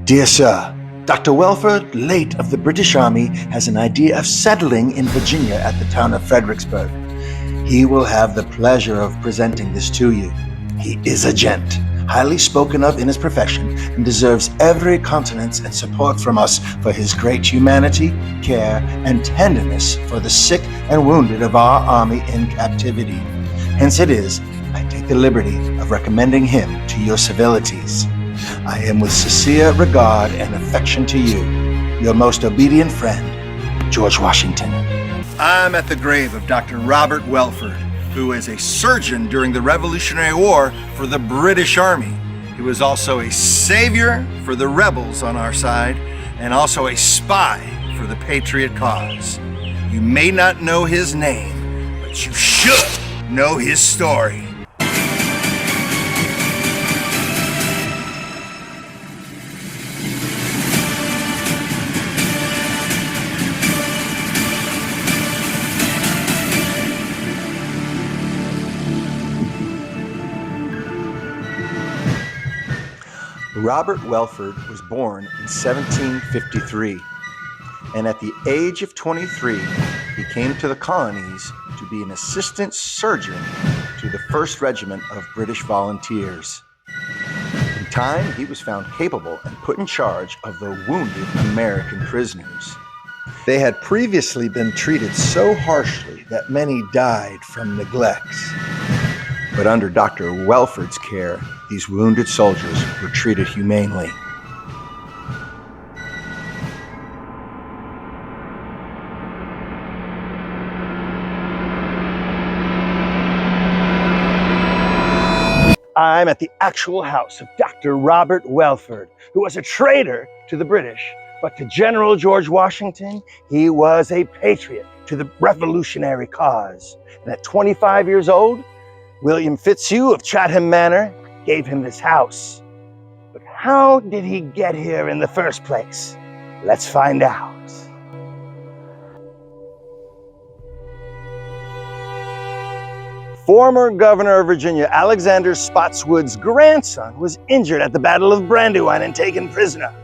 Dear Sir, Dr. Welford, late of the British Army, has an idea of settling in Virginia at the town of Fredericksburg. He will have the pleasure of presenting this to you. He is a gent, highly spoken of in his profession, and deserves every countenance and support from us for his great humanity, care, and tenderness for the sick and wounded of our army in captivity. Hence it is I take the liberty of recommending him to your civilities. I am with sincere regard and affection to you, your most obedient friend, George Washington. I'm at the grave of Dr. Robert Welford, who is a surgeon during the Revolutionary War for the British Army. He was also a savior for the rebels on our side, and also a spy for the Patriot cause. You may not know his name, but you should know his story. Robert Welford was born in 1753, and at the age of 23, he came to the colonies to be an assistant surgeon to the 1st Regiment of British Volunteers. In time, he was found capable and put in charge of the wounded American prisoners. They had previously been treated so harshly that many died from neglect. But under Dr. Welford's care, these wounded soldiers were treated humanely. I'm at the actual house of Dr. Robert Welford, who was a traitor to the British, but to General George Washington, he was a patriot to the revolutionary cause. And at 25 years old, William Fitzhugh of Chatham Manor gave him this house. But how did he get here in the first place? Let's find out. Former Governor of Virginia, Alexander Spotswood's grandson, was injured at the Battle of Brandywine and taken prisoner.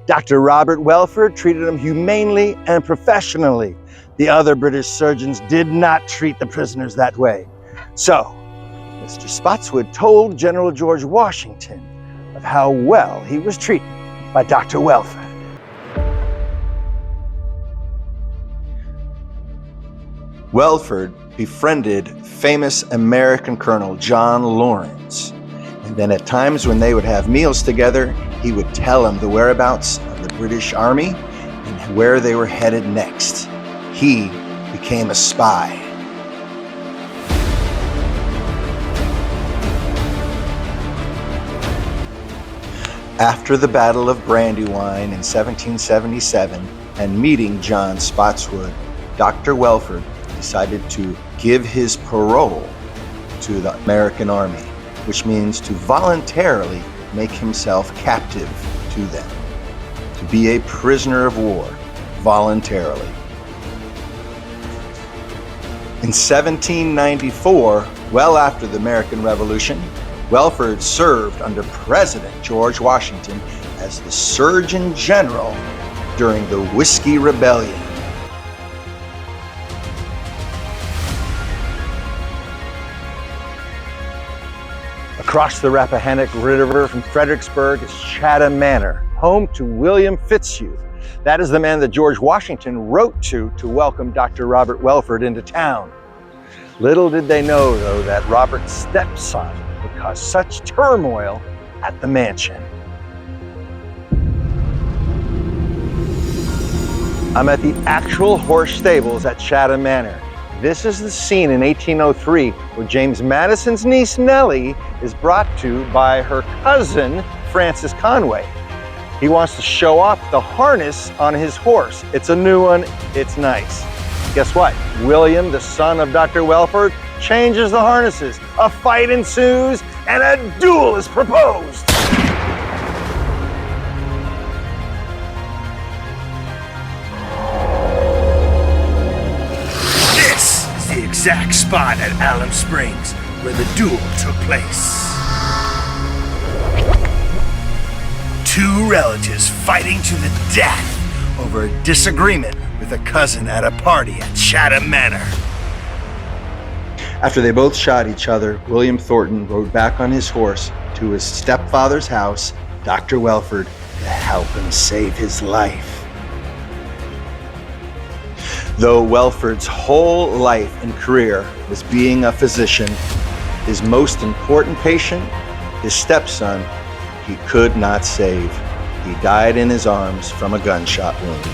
Dr. Robert Welford treated him humanely and professionally. The other British surgeons did not treat the prisoners that way. So, Mr. Spotswood told General George Washington of how well he was treated by Dr. Welford. Welford befriended famous American Colonel John Lawrence, and then at times when they would have meals together, he would tell him the whereabouts of the British Army and where they were headed next. He became a spy. After the Battle of Brandywine in 1777 and meeting John Spotswood, Dr. Welford decided to give his parole to the American Army, which means to voluntarily make himself captive to them, to be a prisoner of war voluntarily. In 1794, well after the American Revolution, Welford served under President George Washington as the Surgeon General during the Whiskey Rebellion. Across the Rappahannock River from Fredericksburg is Chatham Manor, home to William Fitzhugh. That is the man that George Washington wrote to welcome Dr. Robert Welford into town. Little did they know, though, that Robert's stepson would cause such turmoil at the mansion. I'm at the actual horse stables at Chatham Manor. This is the scene in 1803 where James Madison's niece Nellie is brought to by her cousin Francis Conway. He wants to show off the harness on his horse. It's a new one, it's nice. Guess what? William, the son of Dr. Welford, changes the harnesses. A fight ensues and a duel is proposed. Exact spot at Alum Springs where the duel took place. Two relatives fighting to the death over a disagreement with a cousin at a party at Chatham Manor. After they both shot each other, William Thornton rode back on his horse to his stepfather's house, Dr. Welford, to help him save his life. Though Welford's whole life and career was being a physician, his most important patient, his stepson, he could not save. He died in his arms from a gunshot wound.